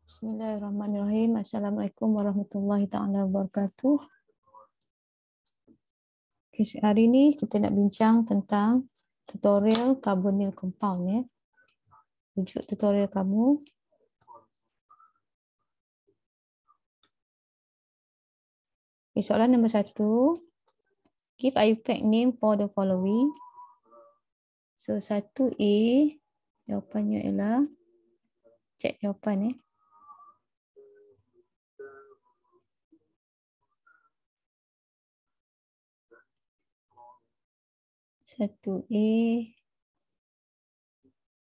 Bismillahirrahmanirrahim. Assalamualaikum warahmatullahi taala wabarakatuh. Hari ini kita nak bincang tentang tutorial carbonyl compound ya. Rujuk tutorial kamu. Okay, soalan nombor 1. Give IUPAC name for the following. So 1A, jawapannya ialah cek jawapan ya. Satu A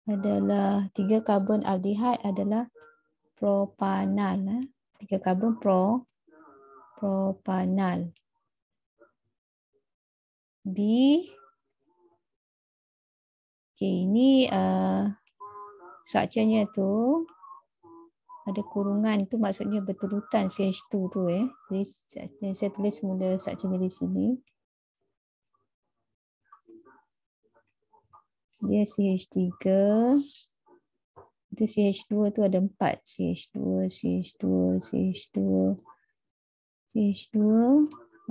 adalah 3 karbon aldehyde adalah propanal. 3 karbon propanal. B, okay, ini strukturnya tu ada kurungan, itu maksudnya berturutan CH2 tu Jadi saya tulis semula strukturnya di sini. Dia CH3. Itu CH2 tu ada 4. CH2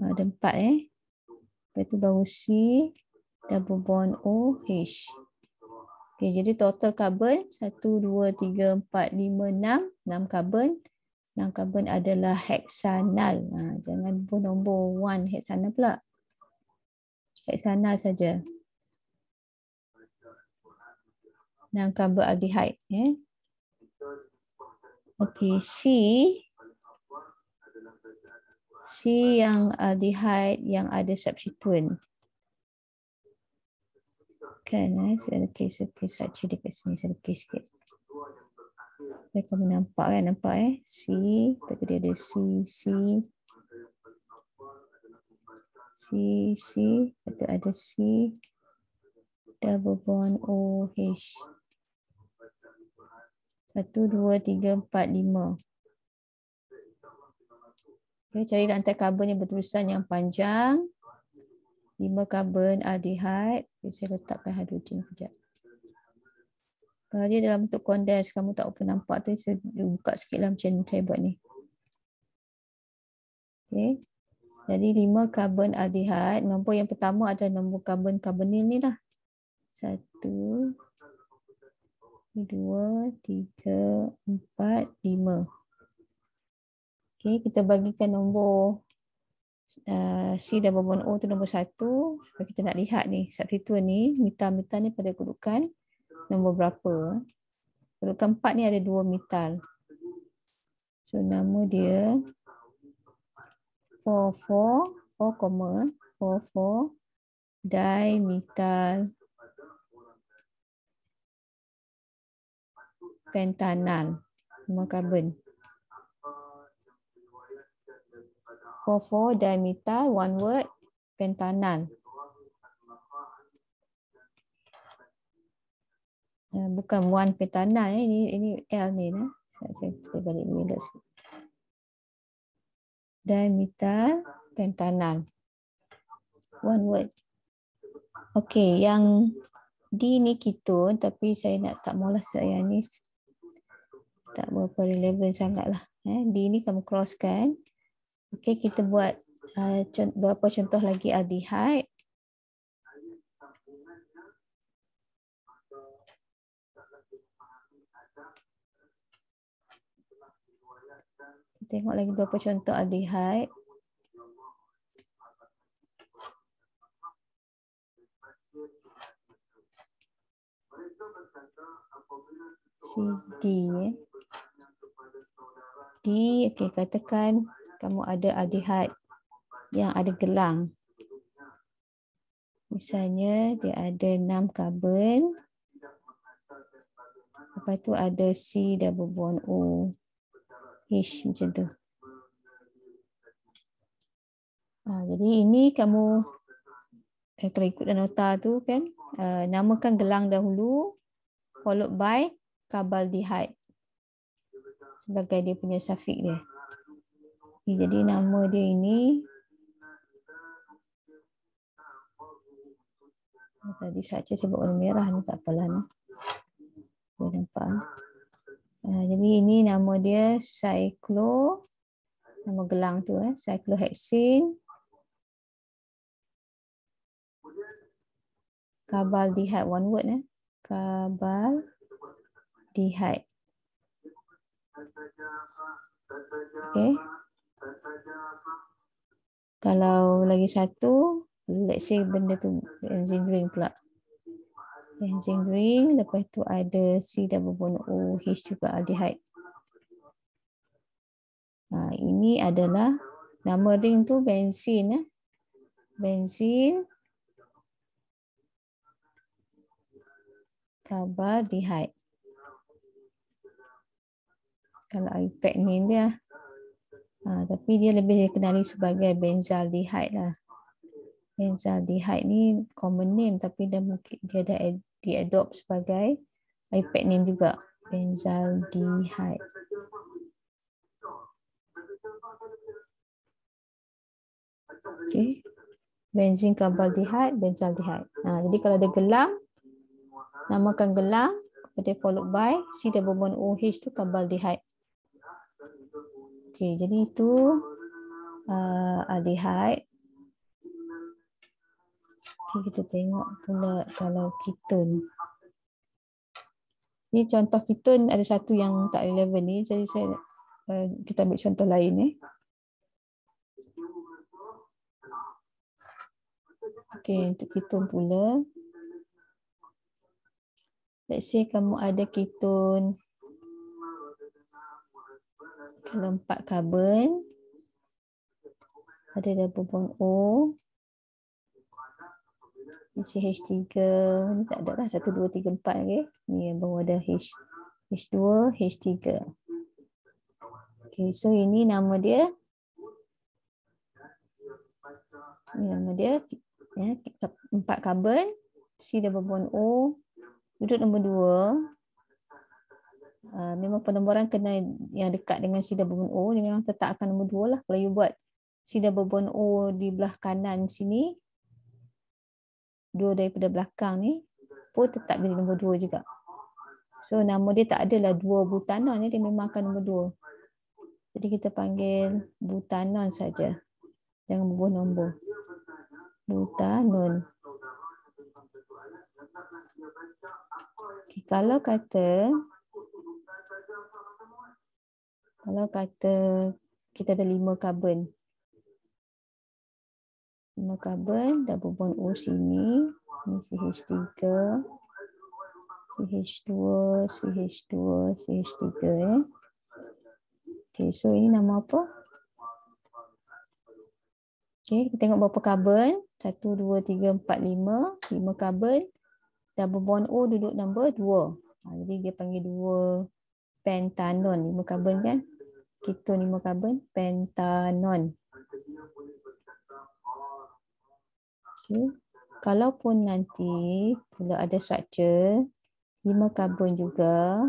ada 4 Lepas tu baru C, double bond OH. Okay, jadi total karbon 1, 2, 3, 4, 5, 6 karbon. 6 karbon adalah heksanal. Jangan pun nombor 1 heksanal pula. Heksanal saja. 6 karbon aldehyde. Okey, C yang aldehyde yang ada substituent. Kan, saya lukis struktur dekat sini, saya lukis sikit. Kamu nampak kan, C, lepas tu dia ada C, lepas tu ada C, double bond OH. 1, 2, 3, 4, 5. Okay, cari rantai karbon yang berterusan yang panjang. 5 karbon aldehyde. Okay, saya letakkan hidrogen sekejap. Kalau dia dalam bentuk kondens, kamu tak apa nampak tu, saya buka sikit lah macam saya buat ni. Okay. Jadi 5 karbon aldehyde. Nombor yang pertama adalah nombor karbon carbonyl ni lah. 1, 2, 3, 4, 5. Okay, kita bagikan nombor C double bond O tu nombor 1. Supaya kita nak lihat ni, substituent ni, metal ni pada kedudukan nombor berapa. Kedudukan 4 ni ada 2 metal. So nama dia 4,4 dimethyl pentanal. 5 karbon. 4,4 dimethyl, one word, pentanal. Bukan one pentanal, ini L ni. Saya balik ni sikit. Dimethyl pentanal. One word. Okey, yang D ni ketone, tapi saya tak maulah saya ni tak berapa relevan sangatlah. D ni kamu crosskan. Okey, kita buat beberapa contoh lagi aldehyde. Tengok lagi beberapa contoh aldehyde. D. Okey, katakan kamu ada aldehyde yang ada gelang. Misalnya dia ada 6 karbon. Lepas tu ada C double bond O H macam tu. Jadi ini kamu kalau ikut nota tu kan, namakan gelang dahulu followed by carbaldehyde sebagai dia punya suffix dia. Jadi nama dia ini tadi saja saya buat warna merah ni, tak apalah ni. Boleh nampak. Jadi Jadi ini nama dia nama gelang tu cyclohexene carbaldehyde, one word carbaldehyde. Okay. Kalau lagi satu, let's say benda tu benzene ring pula. Benzene ring, lepas tu ada C double bond OH juga aldehyde. Ini adalah nama ring tu benzene. Benzene carbaldehyde. Kalau IPAC name dia. Tapi dia lebih dikenali sebagai benzaldehyde lah. Benzaldehyde ni common name tapi dia dah diadopt sebagai IPAC name juga. Benzaldehyde. Okay. Benzene carbaldehyde, benzaldehyde. Jadi kalau ada gelang, namakan gelang, kemudian followed by C double bond OH tu carbaldehyde. Okay, jadi itu aldehyde. Okay, kita tengok pula kalau ketone. Ini contoh ketone ada satu yang tak relevan ni, jadi kita ambil contoh lain . Okay, untuk ketone pula. Let's say kamu ada ketone kalau 4 karbon, ada double bond O, CH3, ni tak ada lah, 1, 2, 3, 4 okay. Ni yang baru ada H2, H3. Okay, so ini nama dia. Ini nama dia 4 karbon, C double bond O, duduk nombor 2. Memang penomboran kena yang dekat dengan C double bond O, dia memang tetap akan nombor 2 lah. Kalau you buat C double bond O di belah kanan sini, 2 daripada belakang ni pun tetap jadi nombor 2 juga. So nama dia tak adalah 2 butanon ni, dia memang akan nombor 2. Jadi kita panggil butanon saja. Jangan bubuh nombor. Butanon. Okay, kalau kata kita ada 5 karbon. 5 karbon, double bond O sini. Ini CH3, CH2, CH2, CH3 . Okay, so ini nama apa? Okay, kita tengok berapa karbon. 1, 2, 3, 4, 5. 5 karbon. Double bond O duduk nombor 2. Jadi dia panggil 2 pentanon. 5 karbon kan? Ketone 5 karbon, pentanon. Okay. Kalaupun nanti pula ada structure 5 karbon juga,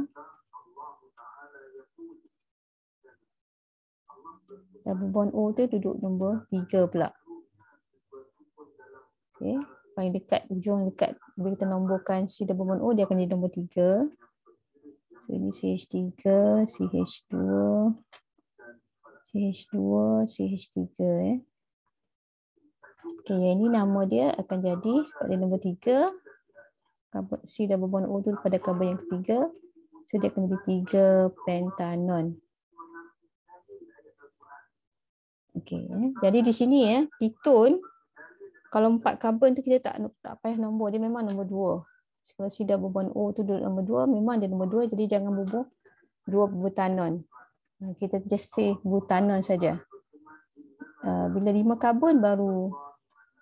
double bond O tu duduk nombor 3 pula. Okay. Paling dekat, ujung dekat. Bila kita nomborkan C double bond O, dia akan jadi nombor 3. So ini CH3, CH2, CH2, CH3. Okay, yang ini nama dia akan jadi sebab dia nombor 3. C double bond O tu pada karbon yang ketiga. So dia akan jadi 3 pentanon. Okay, jadi di sini ketone kalau 4 karbon tu kita tak payah nombor, dia memang nombor 2. Kalau C double bond O tu duduk nombor 2, memang dia nombor 2, jadi jangan bubuh 2 butanon. Kita just say butanon saja. Bila 5 karbon baru,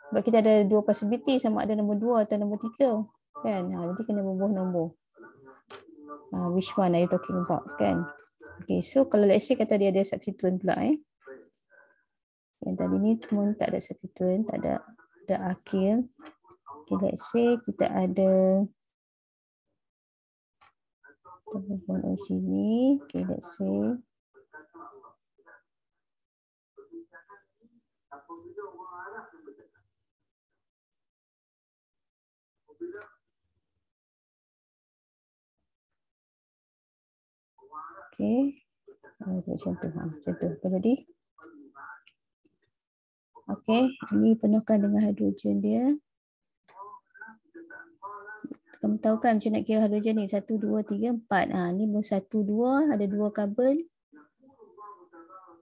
sebab kita ada 2 possibility sama ada nombor 2 atau nombor 3 kan. Jadi kena bubuh nombor. Which one are you talking about kan? Okay, so kalau let's say kata dia ada substituent pula yang tadi ni semua tak ada substituent, tak ada alkyl. Okay, let's say kita ada double bond O sini. Okay, let's say Okey. Macam tu. Macam tu. Apa tadi? Okey. Ini penuhkan dengan hidrogen dia. Kamu tahu kan macam nak kira hidrogen ni? 1, 2, 3, 4. Ni baru 1, 2. Ada 2 karbon.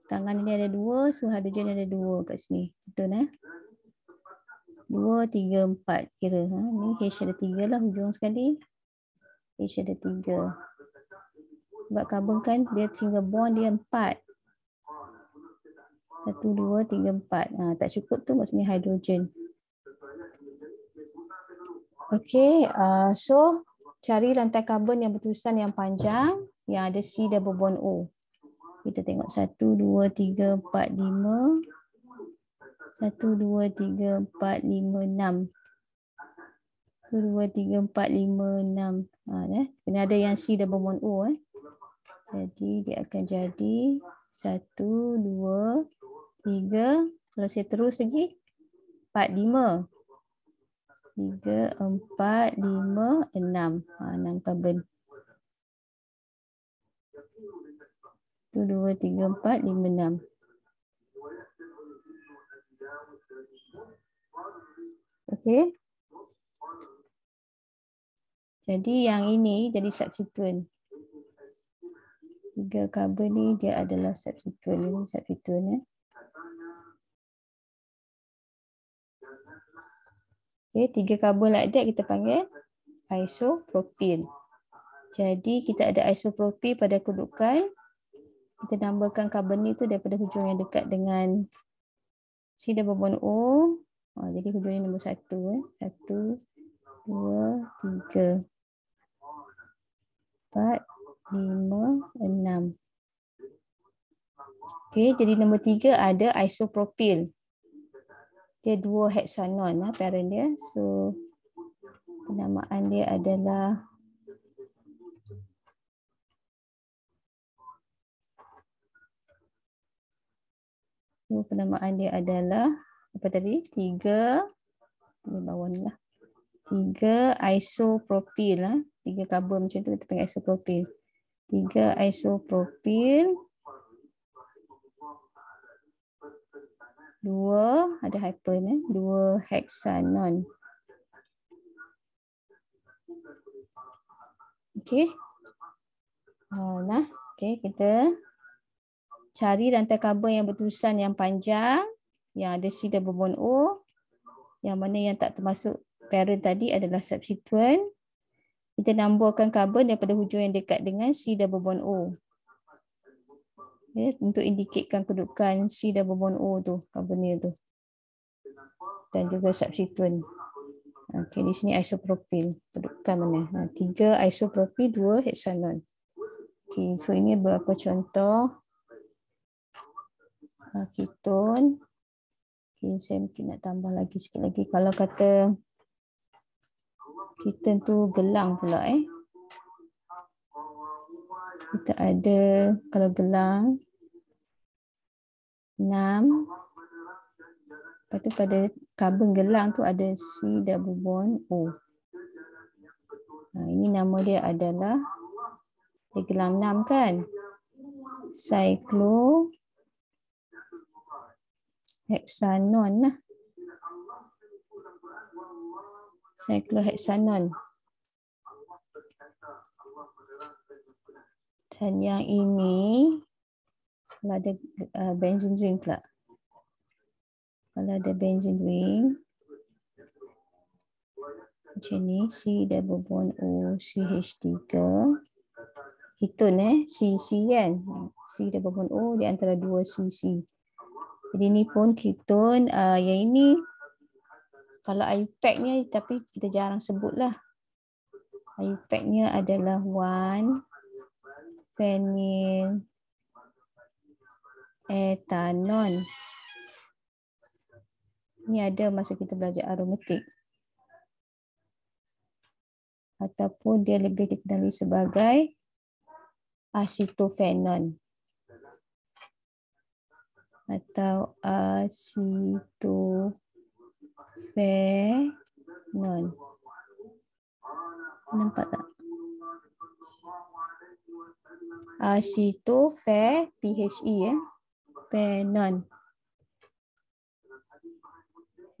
Tangan ni ada 2. So hidrogen ada 2 kat sini. Betul 2, 3, 4. Kira. Ni H ada 3 lah hujung sekali. H ada 3. Sebab karbon kan dia single bond dia 4. 1, 2, 3, 4. Tak cukup tu maksudnya hidrogen. Okey, so cari rantai karbon yang berterusan yang panjang yang ada C double bond O. Kita tengok 1, 2, 3, 4, 5. 1, 2, 3, 4, 5, 6. 1, 2, 3, 4, 5, 6. Kena ada yang C double bond O. Jadi dia akan jadi 1, 2, 3. Kalau saya terus lagi 4, 5. 3, 4, 5, 6. 6 karbon. 1, 2, 3, 4, 5, 6. Okey. Jadi yang ini jadi substituent. 3 karbon ni dia adalah substituent. Ini substituent. Okey, 3 karbon like that kita panggil isopropyl. Jadi kita ada isopropyl pada kedudukan. Kita nambakan karbon ni tu daripada hujung yang dekat dengan C double bond O. Jadi hujung ni nombor 1. 1, 2, 3, 4, 5, 6. Okey, jadi nombor 3 ada isopropyl. Dia 2 hexanon parent dia. So penamaan dia adalah apa tadi? 3 di bawah ni lah. 3 isopropyl 3 karbon macam tu kita panggil isopropyl. 3 isopropyl. 2 ada hyphen 2 hexanon. Okey. Okey, kita cari rantai karbon yang berterusan yang panjang yang ada C double bond O. Yang mana yang tak termasuk parent tadi adalah substituent. Kita nambakan karbon daripada hujung yang dekat dengan C double bond O. Untuk indikatkan kedudukan C double bond O tu, karbonil tu. Dan juga substituent. Okey, di sini isopropyl. Kedudukan mana? 3 isopropyl, 2 hexanon. Okey, so ini beberapa contoh keton. Okey, saya mungkin nak tambah lagi sikit lagi. Kalau kata keton tu gelang pula kita ada, kalau gelang 6. Lepas tu pada karbon gelang tu ada C double bond O. Ini nama dia adalah dia gelang 6 kan? Cyclohexanon lah. Cyclohexanon. Dan yang ini kalau ada benzene ring pula. Kalau ada benzene ring macam ni, C double bond O, CH3. Keton CC kan. C double bond O di antara 2 CC. Jadi ni pun keton. Yang ini kalau IUPAC ni tapi kita jarang sebutlah. IUPAC-nya adalah 1-phenyl etanon. Ini ada masa kita belajar aromatik. Ataupun dia lebih dikenali sebagai acetophenon. Atau acetophenon. Nampak tak? Acetophe, PHE penon.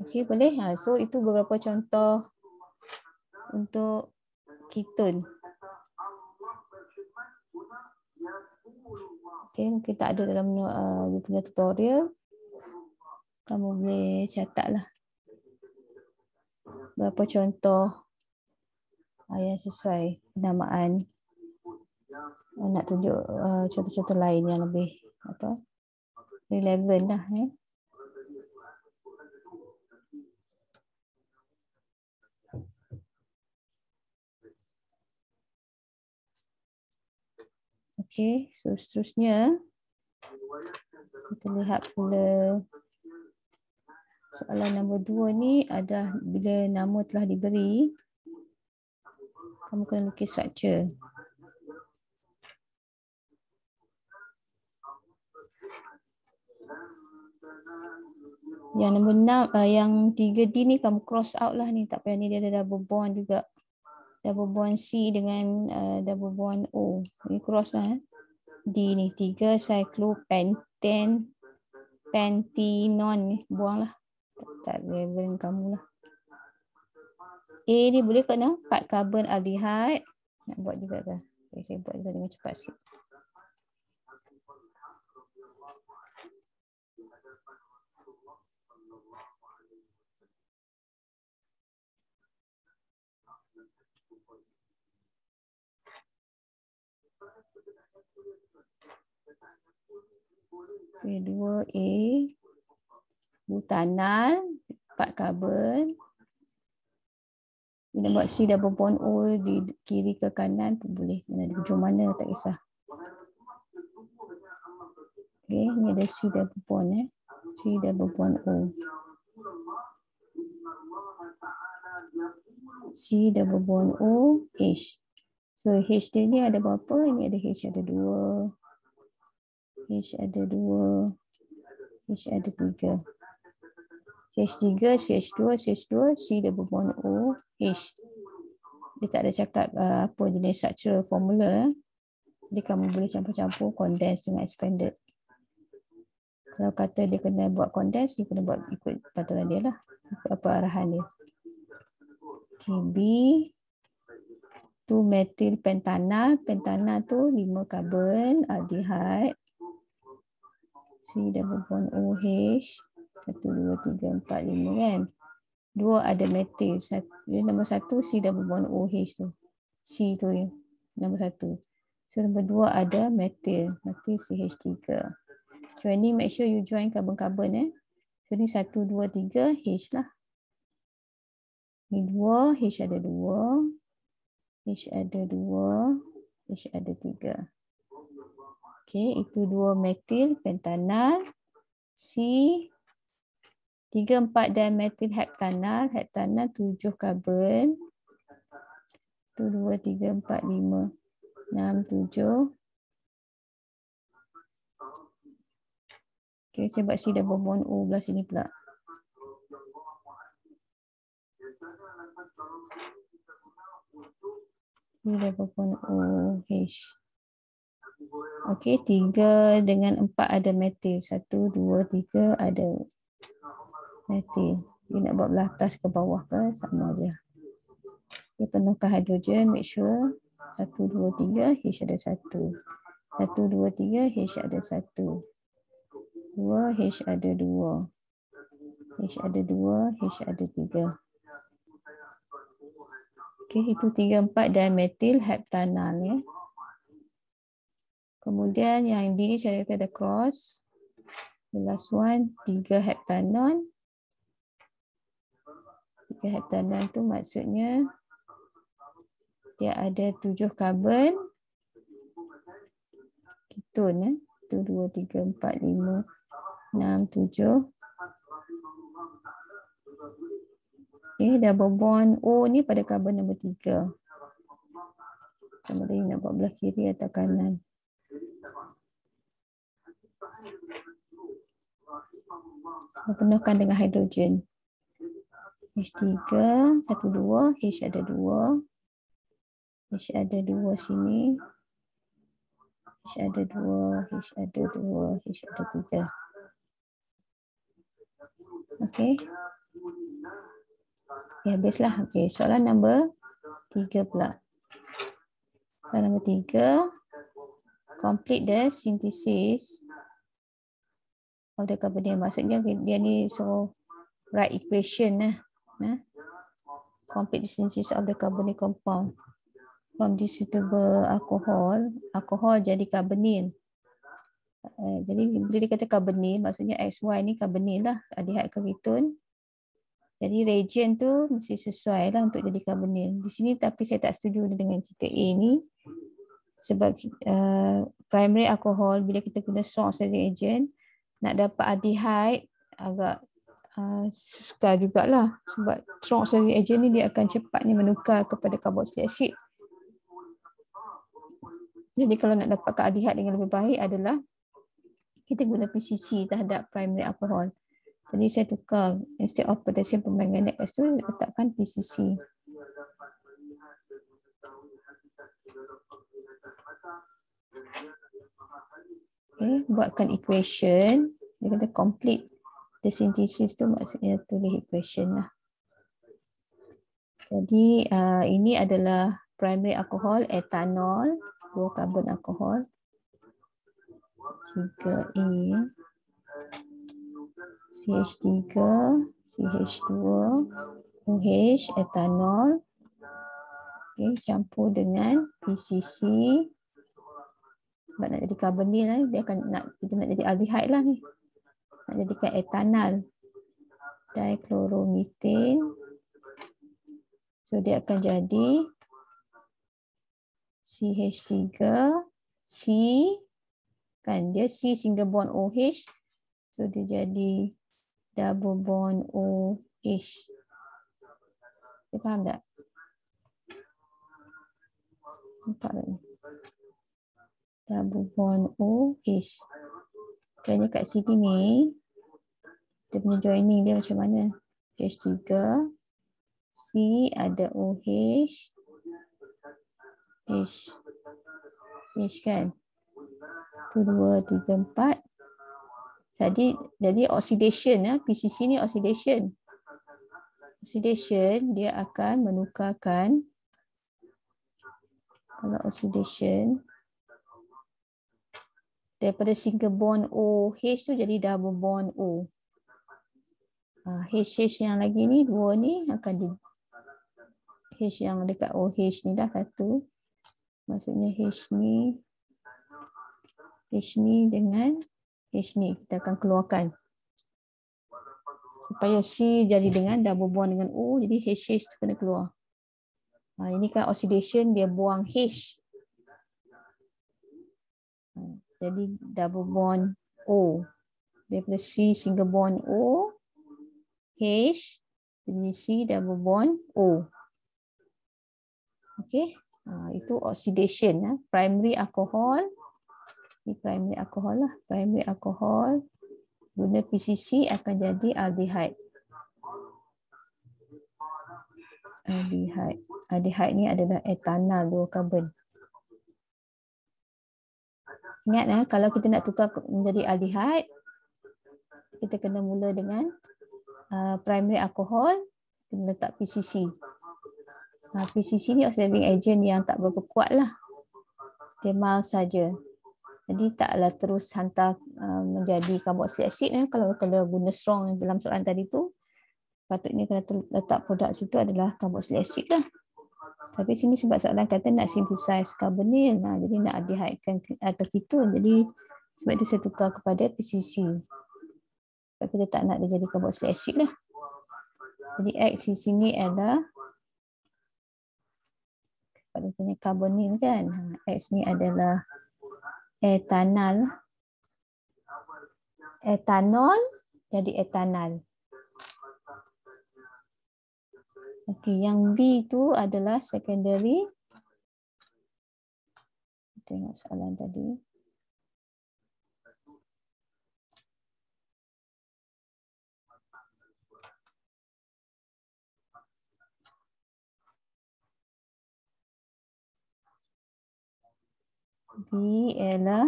Okey, boleh. So itu beberapa contoh untuk ketone. Okey, mungkin tak ada dalam you punya tutorial. Kamu boleh catatlah berapa contoh yang sesuai penamaan. Nak tunjuk contoh-contoh lain yang lebih relevan lah. Okey, so seterusnya kita lihat pula soalan nombor 2 ni ada bila nama telah diberi, kamu kena lukis structure. Yang nombor 6, yang 3D ni kamu cross out lah ni, tak payah ni, dia ada double bond juga. Double bond C dengan double bond O. Ni cross lah. D ni 3 cyclopentane pentenon ni, buanglah. Tak relevant kamu lah. A ni boleh kena 4 carbon aldehyde. Nak buat juga ke? Okay, saya buat juga dengan cepat sikit. Okay, 2A butanal 4 carbon. Bila buat C double bond O di kiri ke kanan pun boleh. Mana di hujung mana tak kisah. Okay, ni ada C double bond C double bond O. C double bond O H. So H dia ni ada berapa? Ini ada H ada 2. H ada 2. H ada 3. CH3, CH2, CH2, C double bond O, H. Dia tak ada cakap apa jenis structural formula. Jadi kamu boleh campur-campur condense dengan expanded. Kalau kata dia kena buat condense, dia kena buat ikut peraturan dia lah. Ikut apa arahan dia. Okay, B. Tu metil pentanal. Pentanal tu 5 carbon aldehyde. C double bond OH. 1, 2, 3, 4, 5 kan. 2 ada metil. Nombor 1 C double bond OH tu. C tu ya. Nombor 1. So nombor 2 ada metil. Metil CH3. So ni make sure you join carbon-carbon So ni 1, 2, 3 H lah. Ni 2, H ada 2. H ada 2. H ada 3. Okay, itu 2 metil pentanal. C 3, 4 dimetil heptanal. Heptanal 7 karbon. 1, 2, 3, 4, 5, 6, 7. Okay, saya buat C double bond O belah sini pula. C double bond O H. Okay, 3 dengan 4 ada metil. 1, 2, 3 ada metil. Dia nak buat belah atas ke bawah ke sama dia. Dia penuhkan hidrogen, make sure 1, 2, 3 H ada 1. 1, 2, 3 H ada 1. 2 H ada 2. H ada 2, H ada 3. Okay, itu 3, 4 dimetil heptanal ya. Kemudian yang D ni saya kata ada cross. The last one 3 heptanol. 3 heptanol tu maksudnya dia ada 7 karbon. Ketone 1, 2, 3, 4, 5, 6, 7. Okay, double bond O ni pada karbon nombor 3. Sama ada nak buat belah kiri atau kanan. Penuhkan dengan hidrogen. H3, 1, 2, H ada 2. H ada 2 sini. H ada 2, H ada 2, H ada 3. Okey. Okay, habislah. Okey, soalan nombor 3 pula. Soalan nombor 3. Complete the synthesis of the carbonyl. Maksudnya dia ni so write equation lah. Complete the synthesis of the carbonyl compound from this suitable alcohol. Alkohol jadi carbonyl. Jadi bila dia kata carbonyl, maksudnya XY ni carbonyl lah, aldehyde ketone. Jadi reagent tu mesti sesuai lah untuk jadi carbonyl. Di sini tapi saya tak setuju dengan cerita A ni. Sebab primary alcohol bila kita guna strong oxidizing agent, nak dapat aldehyde agak sukar jugalah. Sebab strong oxidizing agent ni dia akan cepatnya menukar kepada carboxylic acid. Jadi kalau nak dapatkan aldehyde dengan lebih baik adalah kita guna PCC terhadap primary alcohol. Jadi saya tukar, instead of potassium permanganate tu, letakkan PCC. Okay, buatkan equation. Dia kata complete the synthesis tu, maksudnya tulis equation lah. Jadi ini adalah primary alcohol, ethanol, 2 karbon alkohol. 3A, CH3, CH2, OH, etanol. Okay, campur dengan PCC. Sebab nak jadi carbonyl lah, dia akan kita nak jadi aldehyde lah ni. Nak jadikan etanol. Dichloromethane. So dia akan jadi CH3, C, kan dia C single bond OH. So dia jadi double bond OH. Dia faham tak? Nampak tak ni? Double bond OH. Kayaknya kat sini ni, dia punya joining dia macam mana? CH3, C ada OH, H, H kan? 1, 2, 3, 4. Jadi oxidation ya, PCC ni oxidation. Oxidation dia akan menukarkan, kalau oxidation daripada single bond OH tu jadi double bond O. H yang lagi ni, 2 ni akan di H yang dekat OH ni dah 1. Maksudnya H ni dengan H ni kita akan keluarkan. Supaya C jadi dengan double bond dengan O, jadi H tu kena keluar. Ini kan oxidation, dia buang H. Jadi double bond O. Daripada C single bond O, H, jadi C double bond O. Okey, itu oxidation ya. Primary alcohol. Ini primary alcohol lah. Primary alcohol guna PCC akan jadi aldehyde. Aldehyde ni adalah etanol 2 karbon. Ingat kalau kita nak tukar menjadi aldehyde, kita kena mula dengan primary alcohol, kita letak PCC. PCC ni oxidizing agent yang tak berapa kuat lah. Dia mild saja. Jadi taklah terus hantar menjadi carboxylic acid. Kalau guna strong dalam soalan tadi tu, patutnya kena letak produk situ adalah carboxylic acid lah. Tapi sini sebab soalan kata nak synthesize carbonyl, jadi nak aldehydekan ketone. Jadi sebab itu saya tukar kepada PCC. Sebab kita tak nak dia jadi carboxylic acid lah. Jadi X di sini adalah pada punya carbonyl kan. X ni adalah etanol. Etanol jadi etanol. Okey, yang B tu adalah secondary. Tengok soalan tadi. B ialah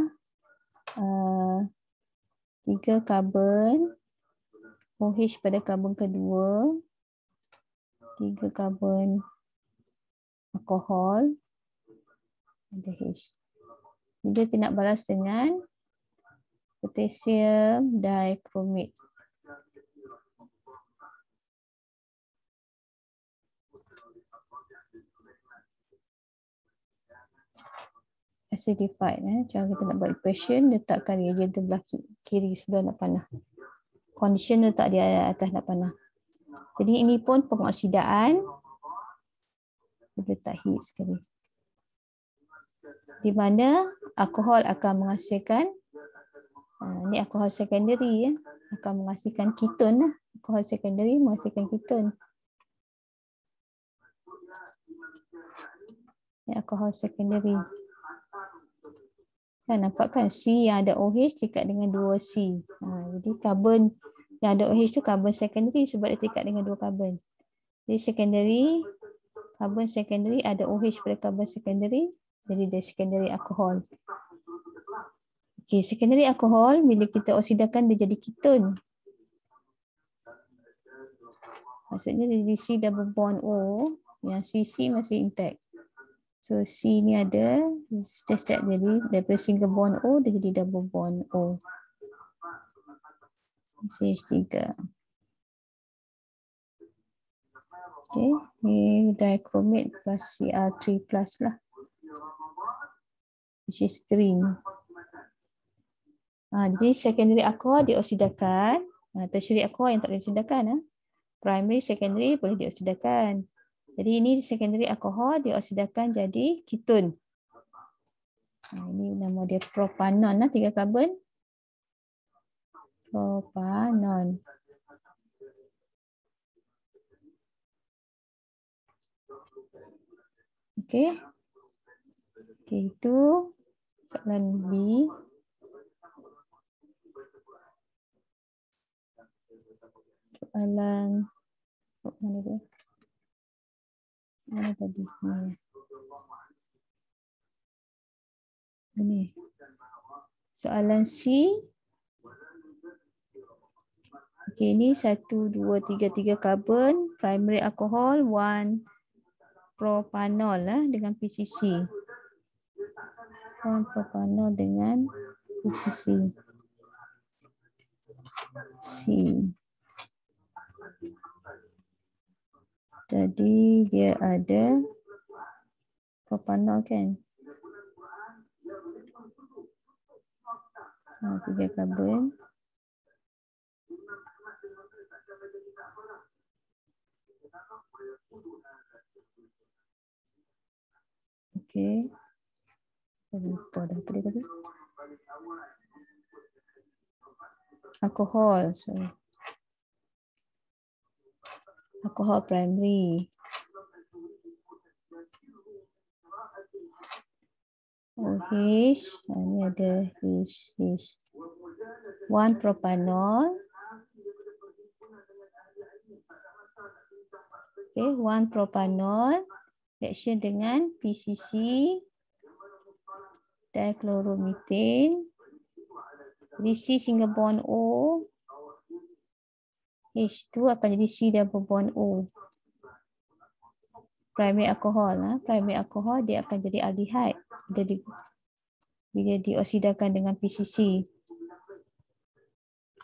3 karbon OH pada karbon kedua, 3 karbon alkohol, ada H. Jadi kita nak balas dengan potassium dichromate. Acidified. Cara kita nak buat equation, letakkan reagent sebelah kiri sebelah nak panah. Condition letak di atas nak panah. Jadi ini pun pengoksidaan. Letak heat sekali. Di mana alkohol akan menghasilkan, ini alkohol secondary, akan menghasilkan keton. Alkohol secondary menghasilkan keton. Ini alkohol secondary. Nampak kan C yang ada OH tingkat dengan 2C. Jadi karbon yang ada OH tu karbon secondary sebab dia tingkat dengan 2 karbon. Jadi secondary, karbon secondary ada OH pada karbon secondary, jadi dia secondary alkohol. Okey, secondary alkohol bila kita oksidakan dia jadi keton. Maksudnya dia jadi C double bond O, yang CC masih intact. So C ni ada, step jadi daripada single bond O dia jadi double bond O. CH3. Okay, ni dichromate plus Cr3 plus lah. Which is green. Jadi secondary alcohol dioksidakan. Tertiary alcohol yang tak boleh dioksidakan. Primary, secondary boleh dioksidakan. Jadi ini secondary alcohol dioksidakan jadi keton. Ini nama dia propanon, 3 karbon. Propanon. Okey. Okey, itu soalan B. Soalan mana dia? Mana tadi? Ini. Soalan C. Okey, ini 1, 2, 3 karbon, primary alcohol, 1 propanol dengan PCC. 1 propanol dengan PCC. C. Jadi dia ada propanol kan? 3 karbon. Okey. Lupa dah apa dia tadi. Alkohol. Sorry. Alkohol primary. OH. Ini ada H. 1 propanol. Okay, 1 propanol. Reaction dengan PCC. Dichloromethane. Jadi C single bond O. H2 akan jadi C double bond O. Primary alcohol. Primary alcohol dia akan jadi aldehyde. Bila dioksidakan dengan PCC.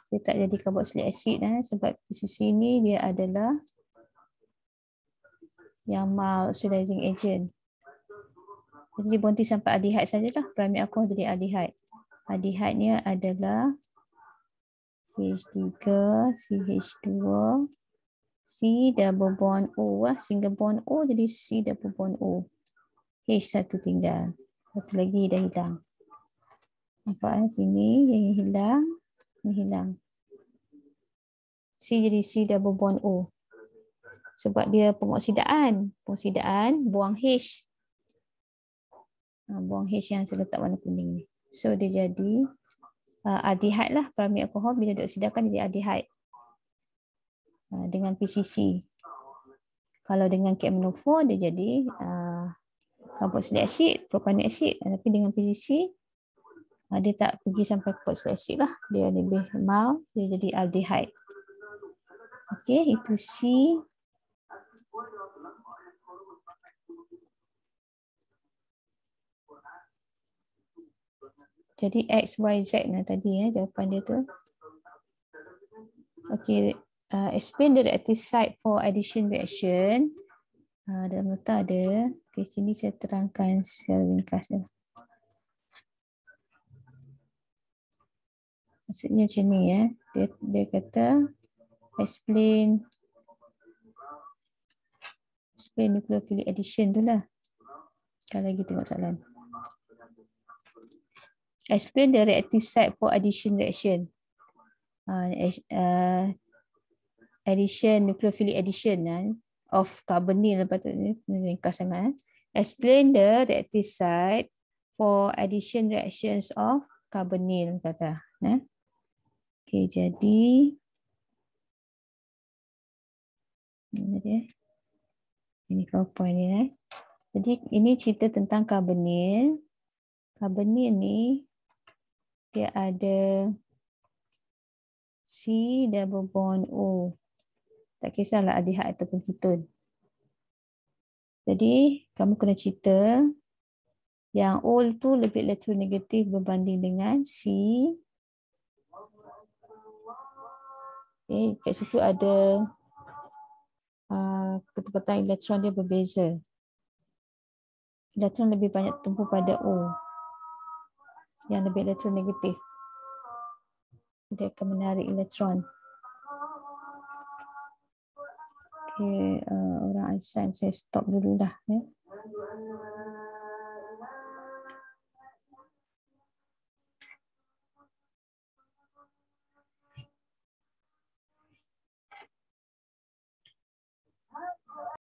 Dia tak jadi carboxylic acid sebab PCC ni dia adalah yang mild oxidizing agent. Jadi berhenti sampai aldehyde sajalah. Primary alcohol jadi aldehyde. Aldehyde-nya adalah CH3, CH2, C double bond O. Single bond O jadi C double bond O. H1 tinggal. Satu lagi dah hilang. Nampak sini yang hilang. Ini hilang. C jadi C double bond O. Sebab dia pengoksidaan. Pengoksidaan buang H. Buang H yang saya letak warna kuning ni. So dia jadi aldehyde lah. Primary alcohol bila dioksidakan jadi aldehyde. Dengan PCC. Kalau dengan KMNO4 dia jadi carboxylic acid, propionic acid, tapi dengan PCC dia tak pergi sampai carboxylic acid lah, dia lebih mild, dia jadi aldehyde. Okey, itu C. Jadi X, Y, Z tadi jawapan dia tu. Okey, explain the reactive site for addition reaction. Dalam nota ada. Okey, sini saya terangkan secara ringkas. Maksudnya macam ni dia kata explain nucleophilic addition tu lah. Sekali lagi tengok soalan. Explain the reactive site for addition reaction. Addition, nucleophilic addition of carbonyl, patutnya ringkas sangat. Explain the reactive site for addition reactions of carbonyl, kata. Okey, jadi ini PowerPoint ni. Jadi ini cerita tentang carbonyl. Carbonyl ni dia ada C double bond O. Tak kisahlah aldehyde ataupun ketone. Jadi kamu kena cerita yang O tu lebih elektronegatif berbanding dengan C. Okay, kat situ ada ketepatan elektron dia berbeza. Elektron lebih banyak tumpu pada O yang lebih elektronegatif. Dia akan menarik elektron. Okay, orang asal saya stop dulu dah.